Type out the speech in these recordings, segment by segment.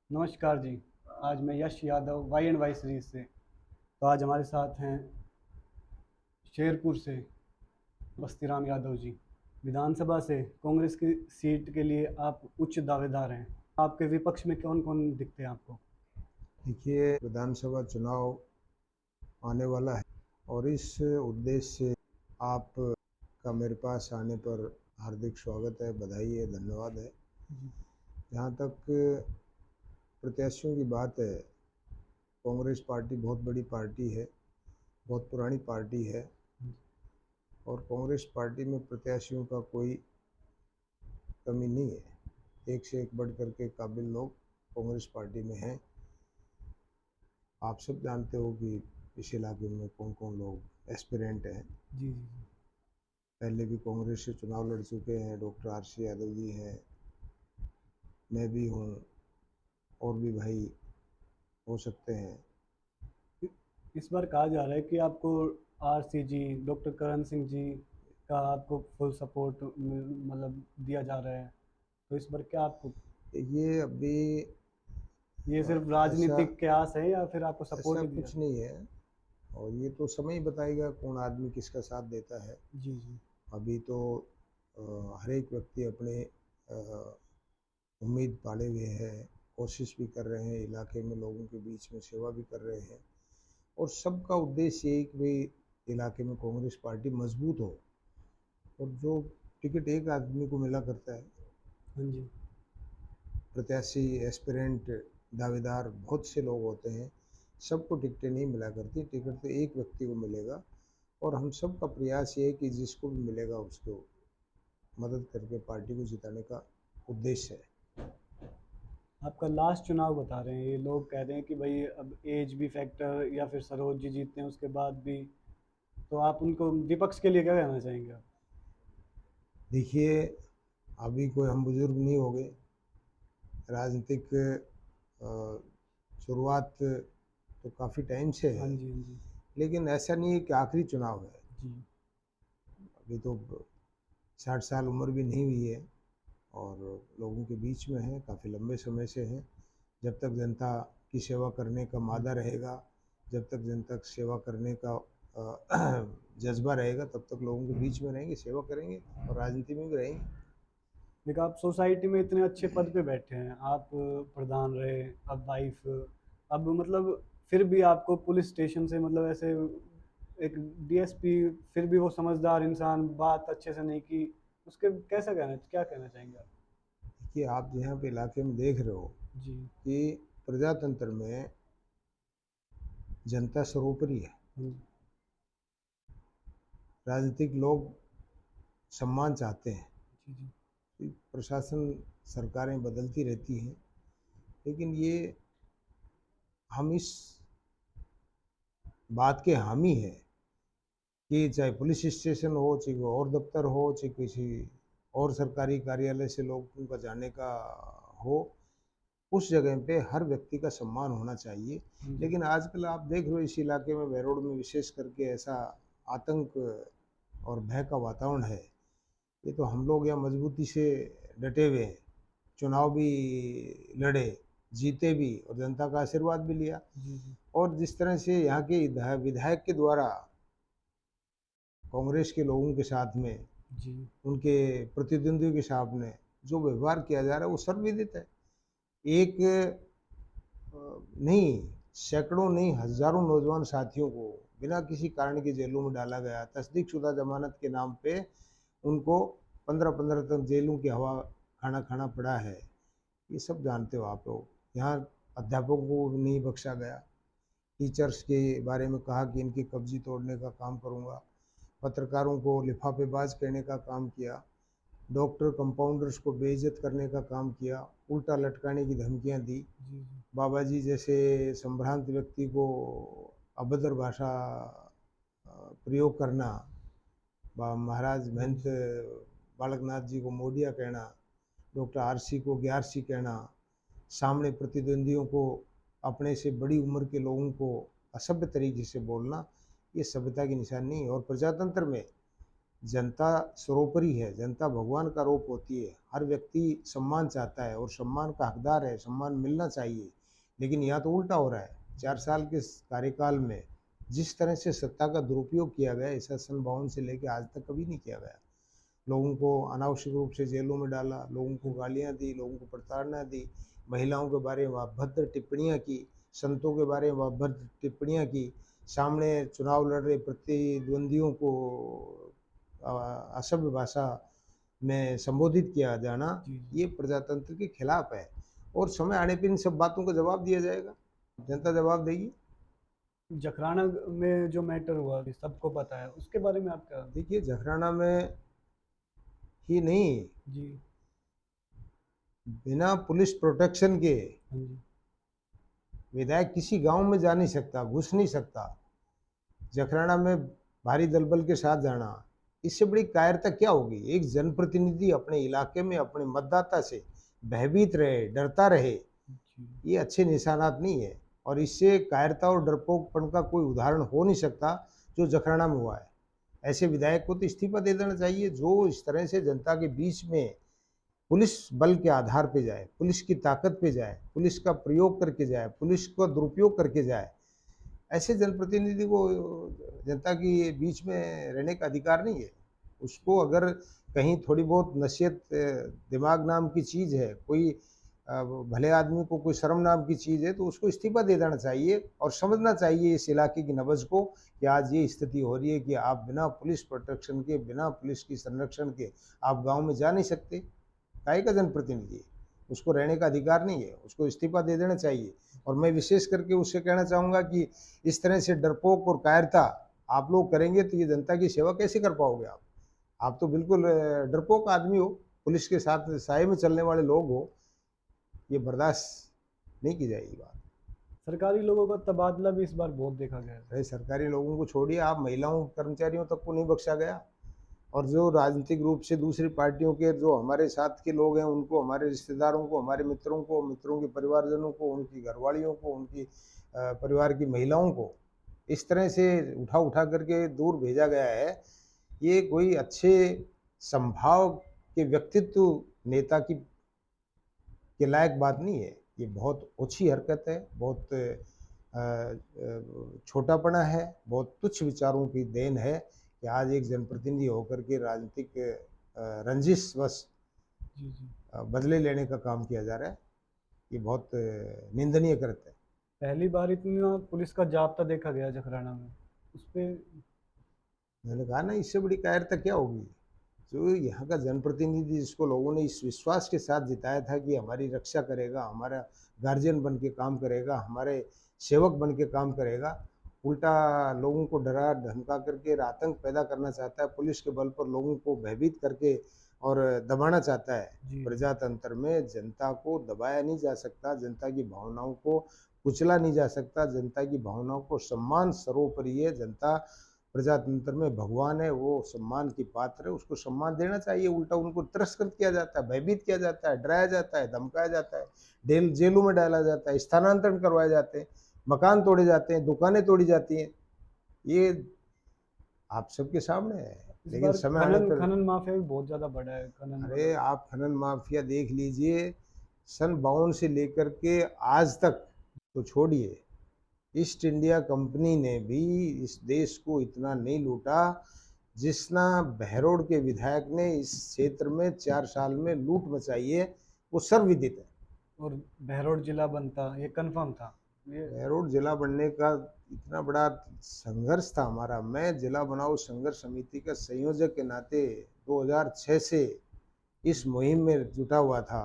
नमस्कार जी। आज मैं Yash Yadav Y and Y series से। तो आज हमारे साथ हैं शेरपुर से बस्तीराम यादव जी। विधानसभा से कांग्रेस की सीट के लिए आप उच्च दावेदार हैं। आपके विपक्ष में कौन कौन दिखते हैं आपको? देखिए, विधानसभा चुनाव आने वाला है और इस उद्देश्य से आप का मेरे पास आने पर हार्दिक स्वागत है, बधाई है, धन्यवाद है। जी। जहाँ तक प्रत्याशियों की बात है, कांग्रेस पार्टी बहुत बड़ी पार्टी है, बहुत पुरानी पार्टी है और कांग्रेस पार्टी में प्रत्याशियों का कोई कमी नहीं है। एक से एक बढ़ कर के काबिल लोग कांग्रेस पार्टी में हैं। आप सब जानते हो कि इस इलाके में कौन कौन लोग एस्पिरेंट हैं। जी जी जी। पहले भी कांग्रेस से चुनाव लड़ चुके हैं। Doctor RC. यादव जी हैं, मैं भी हूँ, और भी भाई हो सकते हैं। इस बार कहा जा रहा है कि आपको आरसी जी, डॉक्टर करण सिंह जी का आपको फुल सपोर्ट मतलब दिया जा रहा है। तो इस बार क्या आपको ये अभी ये सिर्फ ऐसा राजनीतिक कयास है या फिर आपको सपोर्ट ऐसा ही दिया? कुछ नहीं है और ये तो समय ही बताएगा कौन आदमी किसका साथ देता है। जी जी। अभी तो हर एक व्यक्ति अपने उम्मीद पाले हुए है, कोशिश भी कर रहे हैं, इलाके में लोगों के बीच में सेवा भी कर रहे हैं और सबका उद्देश्य यही कि भाई इलाके में कांग्रेस पार्टी मजबूत हो। और जो टिकट एक आदमी को मिला करता है, हाँ जी। प्रत्याशी एस्पिरेंट दावेदार बहुत से लोग होते हैं, सबको टिकटें नहीं मिला करती। टिकट तो एक व्यक्ति को मिलेगा और हम सब का प्रयास ये है कि जिसको भी मिलेगा उसको मदद करके पार्टी को जिताने का उद्देश्य है। आपका लास्ट चुनाव बता रहे हैं, ये लोग कह रहे हैं कि भाई अब एज भी फैक्टर या फिर सरोज जी जीतते हैं उसके बाद भी। तो आप उनको विपक्ष के लिए क्या कहना चाहेंगे आप? देखिए, अभी कोई हम बुजुर्ग नहीं हो गए। राजनीतिक शुरुआत तो काफ़ी टाइम से हाँ है, जी हाँ जी। लेकिन ऐसा नहीं है कि आखिरी चुनाव है। जी। अभी तो 60 साल उम्र भी नहीं हुई है और लोगों के बीच में है, काफ़ी लंबे समय से है। जब तक जनता की सेवा करने का मादा रहेगा, जब तक जनता की सेवा करने का जज्बा रहेगा, तब तक लोगों के बीच में रहेंगे, सेवा करेंगे और राजनीति में भी रहेंगे। देखो, आप सोसाइटी में इतने अच्छे पद पे बैठे हैं, आप प्रधान रहे, अब वाइफ, अब मतलब फिर भी आपको पुलिस स्टेशन से मतलब ऐसे एक डीएसपी, फिर भी वो समझदार इंसान बात अच्छे से नहीं की। उसके कैसा कहना, क्या कहना चाहेंगे आप? कि आप यहाँ पे इलाके में देख रहे हो जी। कि प्रजातंत्र में जनता सर्वोपरि है। जी राजनीतिक लोग सम्मान चाहते हैं। जी। प्रशासन, सरकारें बदलती रहती हैं, लेकिन ये हम इस बात के हामी हैं कि चाहे पुलिस स्टेशन हो, चाहे कोई और दफ्तर हो, चाहे किसी और सरकारी कार्यालय से लोगों का जाने का हो, उस जगह पे हर व्यक्ति का सम्मान होना चाहिए। जी लेकिन आजकल आप देख रहे हो इस इलाके में, बेरोड में विशेष करके, ऐसा आतंक और भय का वातावरण है। ये तो हम लोग यहाँ मजबूती से डटे हुए हैं, चुनाव भी लड़े, जीते भी और जनता का आशीर्वाद भी लिया। जी। जी और जिस तरह से यहाँ के विधायक के द्वारा कांग्रेस के लोगों के साथ में, जी। उनके प्रतिद्वंदियों के सामने जो व्यवहार किया जा रहा है वो सर्वविदित है। एक नहीं, सैकड़ों नहीं, हजारों नौजवान साथियों को बिना किसी कारण के जेलों में डाला गया। तस्दीकशुदा जमानत के नाम पे उनको 15-15 तक जेलों की हवा खाना खाना पड़ा है। ये सब जानते हो आप लोग। यहाँ अध्यापकों को नहीं बख्शा गया। टीचर्स के बारे में कहा कि इनकी कब्जी तोड़ने का काम करूँगा। पत्रकारों को लिफाफेबाज कहने का काम किया। डॉक्टर कंपाउंडर्स को बेइज्जत करने का काम किया। उल्टा लटकाने की धमकियां दी। जी। जी बाबा जी जैसे संभ्रांत व्यक्ति को अभद्र भाषा प्रयोग करना, महाराज हाँ महंत जी। बालकनाथ जी को मोडिया कहना, डॉक्टर आर.सी. को ग्यारसी कहना, सामने प्रतिद्वंदियों को, अपने से बड़ी उम्र के लोगों को असभ्य तरीके से बोलना, ये सभ्यता की निशानी नहीं है। और प्रजातंत्र में जनता सर्वोपरि है, जनता भगवान का रूप होती है। हर व्यक्ति सम्मान चाहता है और सम्मान का हकदार है, सम्मान मिलना चाहिए। लेकिन यहाँ तो उल्टा हो रहा है। 4 साल के कार्यकाल में जिस तरह से सत्ता का दुरुपयोग किया गया, ऐसा सन 52 से लेकर आज तक कभी नहीं किया गया। लोगों को अनावश्यक रूप से जेलों में डाला, लोगों को गालियाँ दी, लोगों को प्रताड़ना दी, महिलाओं के बारे में अभद्र टिप्पणियाँ की, संतों के बारे में अभद्र टिप्पणियाँ की, सामने चुनाव लड़ रहे प्रतिद्वंदियों को असभ्य भाषा में संबोधित किया जाना, ये प्रजातंत्र के खिलाफ है। और समय आने पर इन सब बातों का जवाब दिया जाएगा, जनता जवाब देगी। जखराना में जो मैटर हुआ सबको पता है, उसके बारे में आप क्या? देखिए, जखराना में ही नहीं जी। बिना पुलिस प्रोटेक्शन के हाँ जी। विधायक किसी गांव में जा नहीं सकता, घुस नहीं सकता। जखराना में भारी दलबल के साथ जाना, इससे बड़ी कायरता क्या होगी? एक जनप्रतिनिधि अपने इलाके में अपने मतदाता से भयभीत रहे, डरता रहे, ये अच्छे निशानात नहीं है। और इससे कायरता और डरपोकपन का कोई उदाहरण हो नहीं सकता जो जखराना में हुआ है। ऐसे विधायक को तो इस्तीफा दे देना चाहिए, जो इस तरह से जनता के बीच में पुलिस बल के आधार पे जाए, पुलिस की ताकत पे जाए, पुलिस का प्रयोग करके जाए, पुलिस का दुरुपयोग करके जाए। ऐसे जनप्रतिनिधि को जनता के बीच में रहने का अधिकार नहीं है। उसको अगर कहीं थोड़ी बहुत नसीहत, दिमाग नाम की चीज़ है, कोई भले आदमी को कोई शर्म नाम की चीज़ है, तो उसको इस्तीफा दे देना चाहिए और समझना चाहिए इस इलाके की नब्ज़ को कि आज ये स्थिति हो रही है कि आप बिना पुलिस प्रोटेक्शन के, बिना पुलिस की संरक्षण के आप गांव में जा नहीं सकते। काहे का जनप्रतिनिधि है, उसको रहने का अधिकार नहीं है, उसको इस्तीफा दे देना चाहिए। और मैं विशेष करके उससे कहना चाहूँगा कि इस तरह से डरपोक और कायरता आप लोग करेंगे तो ये जनता की सेवा कैसे कर पाओगे आप? आप तो बिल्कुल डरपोक आदमी हो, पुलिस के साथ साए में चलने वाले लोग हो, ये बर्दाश्त नहीं की जाएगी बात। सरकारी लोगों का तबादला भी इस बार बहुत देखा गया है। अरे सरकारी लोगों को छोड़िए, आप महिलाओं कर्मचारियों तक को नहीं बख्शा गया। और जो राजनीतिक रूप से दूसरी पार्टियों के जो हमारे साथ के लोग हैं, उनको, हमारे रिश्तेदारों को, हमारे मित्रों को, मित्रों के परिवारजनों को, उनकी घरवालियों को, उनकी परिवार की महिलाओं को इस तरह से उठा उठा करके दूर भेजा गया है। ये कोई अच्छे संभाव के व्यक्तित्व नेता की के लायक बात नहीं है। ये बहुत ओछी हरकत है, बहुत छोटापना है, बहुत तुच्छ विचारों की देन है कि आज एक जनप्रतिनिधि होकर के राजनीतिक रंजिशवश बदले लेने का काम किया जा रहा है। ये बहुत निंदनीय कृत्य है। पहली बार इतना पुलिस का जाब्ता देखा गया जखराना में, उस पे मैंने कहा ना, इससे बड़ी कायरता क्या होगी? जो यहाँ का जनप्रतिनिधि जिसको लोगों ने इस विश्वास के साथ जिताया था कि हमारी रक्षा करेगा, हमारा गार्जियन बन के काम करेगा, हमारे सेवक बन के काम करेगा, उल्टा लोगों को डरा धमका करके आतंक पैदा करना चाहता है, पुलिस के बल पर लोगों को भयभीत करके और दबाना चाहता है। प्रजातंत्र में जनता को दबाया नहीं जा सकता, जनता की भावनाओं को कुचला नहीं जा सकता, जनता की भावनाओं को सम्मान सर्वोपरि है। जनता प्रजातंत्र में भगवान है, वो सम्मान की पात्र है, उसको सम्मान देना चाहिए। उल्टा उनको तिरस्कृत किया जाता है, भयभीत किया जाता है, डराया जाता है, धमकाया जाता है, जेलों में डाला जाता है, स्थानांतरण करवाए जाते हैं, मकान तोड़े जाते हैं, दुकानें तोड़ी जाती हैं। ये आप सबके सामने है। लेकिन समय आने पर खनन माफिया भी बहुत ज्यादा बड़ा है। अरे आप खनन माफिया देख लीजिए, सन 52 से लेकर के आज तक तो छोड़िए, ईस्ट इंडिया कंपनी ने भी इस देश को इतना नहीं लूटा जितना बहरोड के विधायक ने इस क्षेत्र में 4 साल में लूट मचाई है, वो सर्वविदित है। और बहरोड जिला बनता ये कंफर्म था। बहरोड जिला बनने का इतना बड़ा संघर्ष था हमारा। मैं जिला बनाओ संघर्ष समिति का संयोजक के नाते 2006 से इस मुहिम में जुटा हुआ था।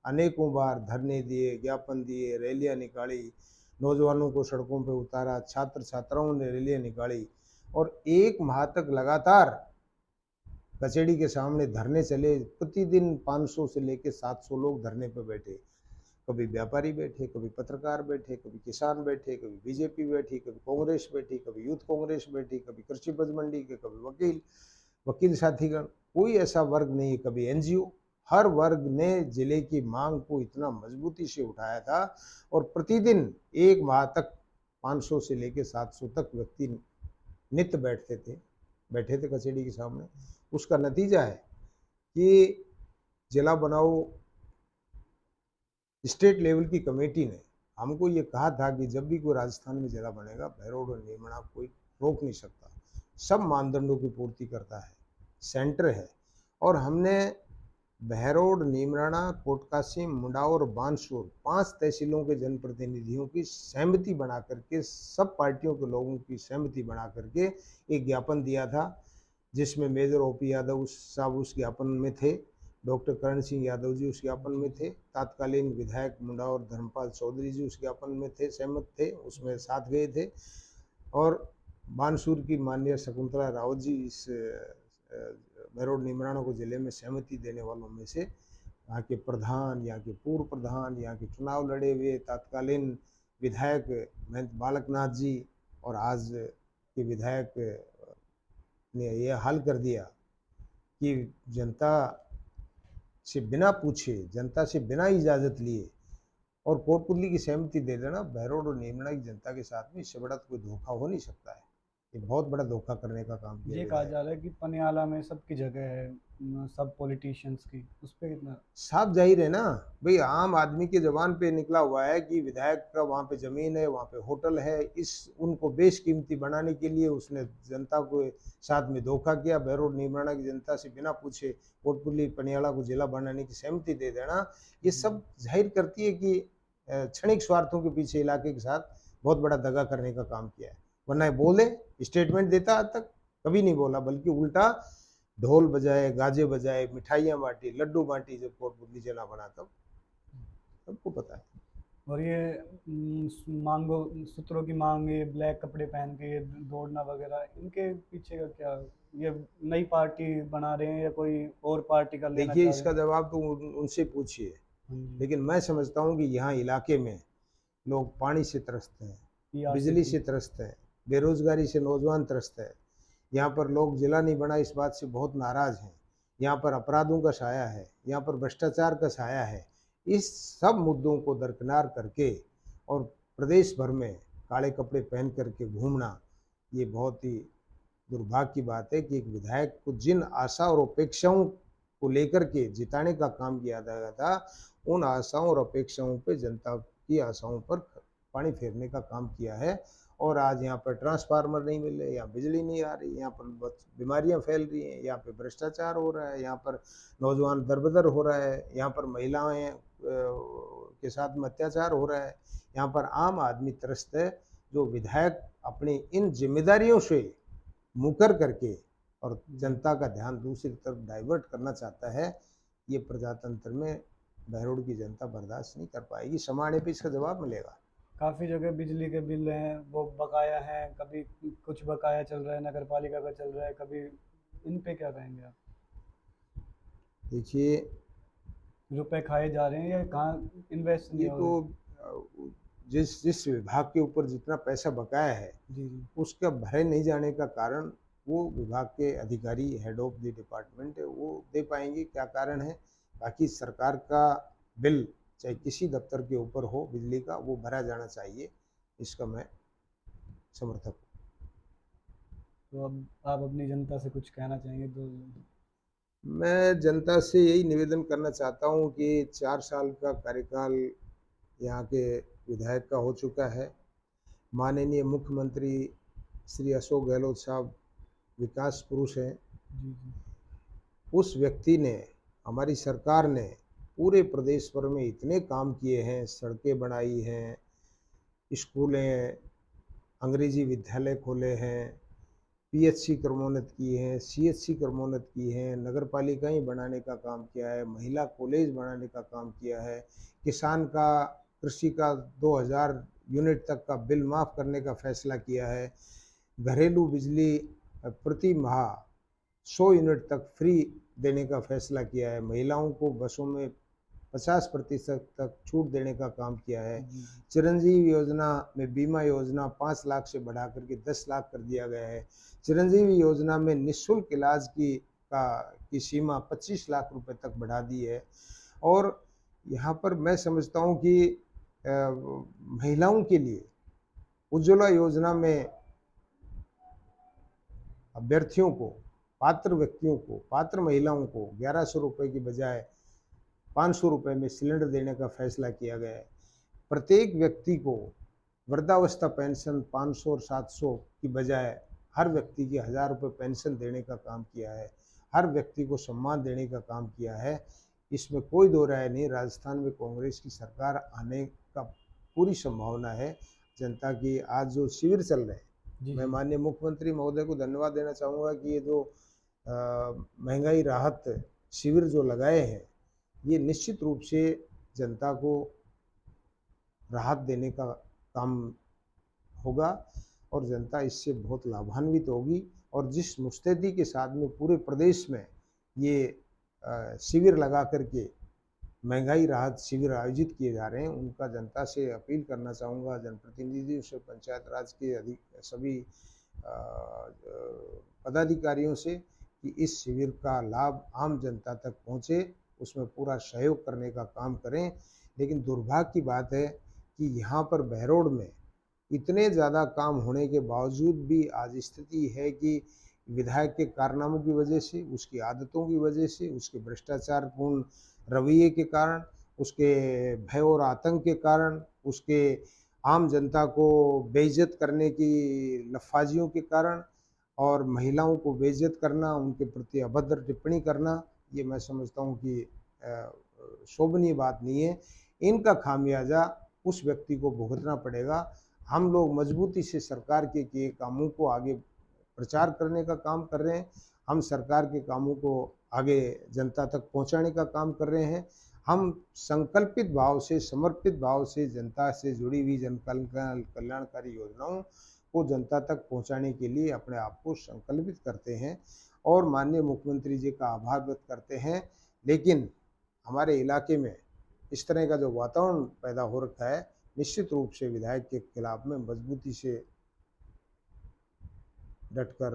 अनेकों बार धरने दिए, ज्ञापन दिए, रैलियां निकाली, नौजवानों को सड़कों पर उतारा, छात्र छात्राओं ने रैलियां निकाली और 1 माह तक लगातार कचहरी के सामने धरने चले। प्रतिदिन 500 से लेकर 700 लोग धरने पर बैठे। कभी व्यापारी बैठे, कभी पत्रकार बैठे, कभी किसान बैठे, कभी बीजेपी बैठी, कभी कांग्रेस बैठी, कभी यूथ कांग्रेस बैठी, कभी कृषि उपज मंडी के, कभी वकील साथीगण। कोई ऐसा वर्ग नहीं, कभी एनजीओ। हर वर्ग ने जिले की मांग को इतना मजबूती से उठाया था और प्रतिदिन 1 माह तक 500 से लेकर 700 तक व्यक्ति नित्य बैठते थे। बैठे थे कचहरी के सामने। उसका नतीजा है कि जिला बनाओ स्टेट लेवल की कमेटी ने हमको ये कहा था कि जब भी कोई राजस्थान में जिला बनेगा, बहरोड और नीमड़ा कोई रोक नहीं सकता, सब मानदंडों की पूर्ति करता है, सेंटर है। और हमने बहरोड, नीमराना, कोटकासी, मुंडाव और बानसूर 5 तहसीलों के जनप्रतिनिधियों की सहमति बना करके, सब पार्टियों के लोगों की सहमति बना करके एक ज्ञापन दिया था, जिसमें मेजर ओपी यादव साहब उस ज्ञापन में थे, डॉक्टर करण सिंह यादव जी उस ज्ञापन में थे, तत्कालीन विधायक मुंडाव और धर्मपाल चौधरी जी उस ज्ञापन में थे, सहमत थे, उसमें साथ गए थे। और बानसूर की माननीय शकुंतला रावत जी इस बहरोड नीमराना को जिले में सहमति देने वालों में से, यहाँ के प्रधान, यहाँ के पूर्व प्रधान, यहाँ के चुनाव लड़े हुए तत्कालीन विधायक महंत बालकनाथ जी और आज के विधायक ने यह हल कर दिया कि जनता से बिना पूछे, जनता से बिना इजाज़त लिए और कोटपुतली की सहमति दे देना बहरोड और नीमड़ा की जनता के साथ में, इससे बड़ा तो कोई धोखा हो नहीं सकता है। ये बहुत बड़ा धोखा करने का काम किया ये गया कहा है। जा रहा है कि पनियाला में सबकी जगह है, सब पॉलिटिशियंस की, उस पे कितना? साफ जाहिर है ना भाई, आम आदमी के जबान पे निकला हुआ है कि विधायक का वहाँ पे जमीन है, वहाँ पे होटल है, इस उनको बेशकीमती बनाने के लिए उसने जनता को साथ में धोखा किया। बहरोड नीमराना की जनता से बिना पूछे कोटपुतली पनियाला को जिला बनाने की सहमति दे देना, ये सब जाहिर करती है कि क्षणिक स्वार्थों के पीछे इलाके के साथ बहुत बड़ा दगा करने का काम किया है। वरना बोले स्टेटमेंट देता आज तक कभी नहीं बोला, बल्कि उल्टा ढोल बजाए, गाजे बजाए, मिठाइयाँ बांटी, लड्डू बांटी जब कोटपुतली जिला बना तब, सबको पता है। और ये मांगो सूत्रों की मांग, ये ब्लैक कपड़े पहन के ये दौड़ना वगैरह, इनके पीछे का क्या? ये नई पार्टी बना रहे हैं या कोई और पार्टी का लेना देखिए, चाह रहे इसका हैं? जवाब तो उनसे पूछिए, हम्म, लेकिन मैं समझता हूँ कि यहाँ इलाके में लोग पानी से त्रस्त हैं, बिजली PRCP। से त्रस्त हैं, बेरोजगारी से नौजवान त्रस्त है। यहाँ पर लोग जिला नहीं बना इस बात से बहुत नाराज हैं। यहाँ पर अपराधों का साया है, यहाँ पर भ्रष्टाचार का साया है। इस सब मुद्दों को दरकिनार करके और प्रदेश भर में काले कपड़े पहन करके घूमना, ये बहुत ही दुर्भाग्य की बात है कि एक विधायक को जिन आशा और अपेक्षाओं को लेकर के जिताने का काम किया गया था, उन आशाओं और अपेक्षाओं पे, जनता की आशाओं पर पानी फेरने का काम किया है। और आज यहाँ पर ट्रांसफार्मर नहीं मिल रहे, यहाँ बिजली नहीं आ रही, यहाँ पर बीमारियाँ फैल रही हैं, यहाँ पे भ्रष्टाचार हो रहा है, यहाँ पर नौजवान दरबदर हो रहा है, यहाँ पर महिलाएं के साथ में अत्याचार हो रहा है, यहाँ पर आम आदमी त्रस्त है। जो विधायक अपनी इन जिम्मेदारियों से मुकर करके और जनता का ध्यान दूसरी तरफ डाइवर्ट करना चाहता है, ये प्रजातंत्र में बहरोड की जनता बर्दाश्त नहीं कर पाएगी। समय आने पर इसका जवाब मिलेगा। काफ़ी जगह बिजली के बिल हैं वो बकाया हैं, कभी कुछ बकाया चल रहा है, नगर पालिका का चल रहा है, कभी इन पे क्या कहेंगे आप? देखिए, रुपए खाए जा रहे हैं या कहाँ इन्वेस्ट नहीं ये हो तो रहे? जिस जिस विभाग के ऊपर जितना पैसा बकाया है, जी जी। उसका भरे नहीं जाने का कारण वो विभाग के अधिकारी, हेड ऑफ द डिपार्टमेंट है, वो दे पाएंगे क्या कारण है। बाकी सरकार का बिल चाहे किसी दफ्तर के ऊपर हो बिजली का, वो भरा जाना चाहिए, इसका मैं समर्थक हूँ। तो अब आप अपनी जनता से कुछ कहना चाहेंगे तो? मैं जनता से यही निवेदन करना चाहता हूँ कि 4 साल का कार्यकाल यहाँ के विधायक का हो चुका है। माननीय मुख्यमंत्री श्री अशोक गहलोत साहब विकास पुरुष हैं। जी जी। उस व्यक्ति ने, हमारी सरकार ने पूरे प्रदेश भर में इतने काम किए हैं, सड़कें बनाई हैं, स्कूलें, अंग्रेजी विद्यालय खोले हैं, PHC क्रमोन्नत किए हैं, CHC क्रमोन्नत की हैं, नगर पालिकाएँ बनाने का काम किया है, महिला कॉलेज बनाने का काम किया है, किसान का, कृषि का 2000 यूनिट तक का बिल माफ़ करने का फैसला किया है, घरेलू बिजली प्रति माह 100 यूनिट तक फ्री देने का फैसला किया है, महिलाओं को बसों में 50% तक छूट देने का काम किया है। जी जी। चिरंजीवी योजना में बीमा योजना 5 लाख से बढ़ा करके 10 लाख कर दिया गया है। चिरंजीवी योजना में निःशुल्क इलाज की सीमा 25 लाख रुपए तक बढ़ा दी है। और यहाँ पर मैं समझता हूँ कि महिलाओं के लिए उज्ज्वला योजना में अभ्यर्थियों को, पात्र व्यक्तियों को, पात्र महिलाओं को 1100 रुपये की बजाय 500 रुपये में सिलेंडर देने का फैसला किया गया है। प्रत्येक व्यक्ति को वृद्धावस्था पेंशन 500 और 700 की बजाय हर व्यक्ति की 1000 रुपये पेंशन देने का काम किया है। हर व्यक्ति को सम्मान देने का काम किया है। इसमें कोई दो राय नहीं, राजस्थान में कांग्रेस की सरकार आने का पूरी संभावना है। जनता की आज जो शिविर चल रहे हैं, मैं माननीय मुख्यमंत्री महोदय को धन्यवाद देना चाहूँगा कि ये जो महंगाई राहत शिविर जो लगाए हैं, ये निश्चित रूप से जनता को राहत देने का काम होगा और जनता इससे बहुत लाभान्वित होगी। और जिस मुस्तैदी के साथ में पूरे प्रदेश में ये शिविर लगा करके महंगाई राहत शिविर आयोजित किए जा रहे हैं, उनका जनता से अपील करना चाहूँगा, जनप्रतिनिधियों से, पंचायत राज के सभी पदाधिकारियों से, कि इस शिविर का लाभ आम जनता तक पहुँचे, उसमें पूरा सहयोग करने का काम करें। लेकिन दुर्भाग्य की बात है कि यहाँ पर बहरोड में इतने ज़्यादा काम होने के बावजूद भी आज स्थिति है कि विधायक के कारनामों की वजह से, उसकी आदतों की वजह से, उसके भ्रष्टाचारपूर्ण रवैये के कारण, उसके भय और आतंक के कारण, उसके आम जनता को बेइज्जत करने की लफाजियों के कारण और महिलाओं को बेइज्जत करना, उनके प्रति अभद्र टिप्पणी करना, ये मैं समझता हूँ कि शोभनीय बात नहीं है। इनका खामियाजा उस व्यक्ति को भुगतना पड़ेगा। हम लोग मजबूती से सरकार के किए कामों को आगे प्रचार करने का काम कर रहे हैं। हम सरकार के कामों को आगे जनता तक पहुंचाने का काम कर रहे हैं। हम संकल्पित भाव से, समर्पित भाव से जनता से जुड़ी हुई जन कल्याणकारी योजनाओं को जनता तक पहुंचाने के लिए अपने आप को संकल्पित करते हैं और माननीय मुख्यमंत्री जी का आभार व्यक्त करते हैं। लेकिन हमारे इलाके में इस तरह का जो वातावरण पैदा हो रखा है, निश्चित रूप से विधायक के खिलाफ में मजबूती से डटकर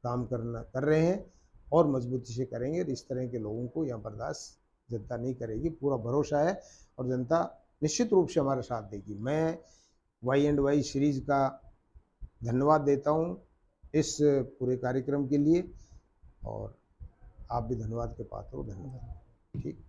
काम कर रहे हैं और मजबूती से करेंगे। इस तरह के लोगों को यहाँ बर्दाश्त जनता नहीं करेगी, पूरा भरोसा है और जनता निश्चित रूप से हमारा साथ देगी। मैं Y&Y सीरीज का धन्यवाद देता हूँ इस पूरे कार्यक्रम के लिए और आप भी धन्यवाद के पात्र हो। धन्यवाद। ठीक।